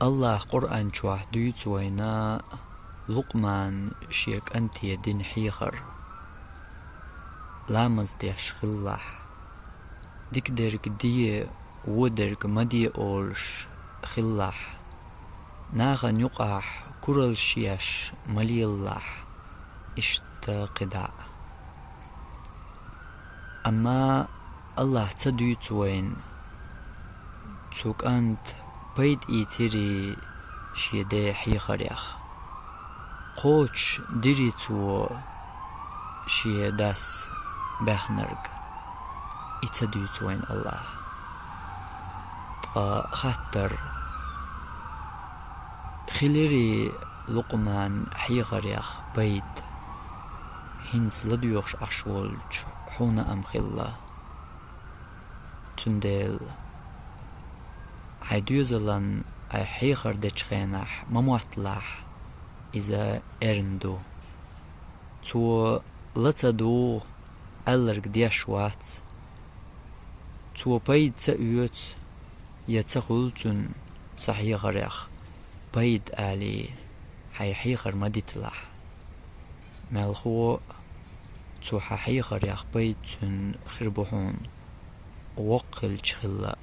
الله قرآن شوح دويت وينا لقمان شيك أنت يدين حيخر لامز ديش خلاح ديك درك دي ودرك مدي أولش خلاح ناغن يقاح كرل شيش ملي الله اشتقدع أما الله تدويت وين تسوك أنت بيد إيتري شيدي حيخر يخ قوش ديريتو شيداس بخنرق إتدويت وين الله خاطر خليري لقمان حيخر يخ بيد هنس لديوش أشولج حونا أم خلا تندل عيدوزلن أي حيخر ديشخينح مموتلح إذا إرندو تو لتدو ألرق ديشوات تو بيد سأيوت يتخلتن صحيخر يخ بيد آلي حيخر مديتلح مالخو تو حيخر يخ بيد تن خربحون وقل شخلا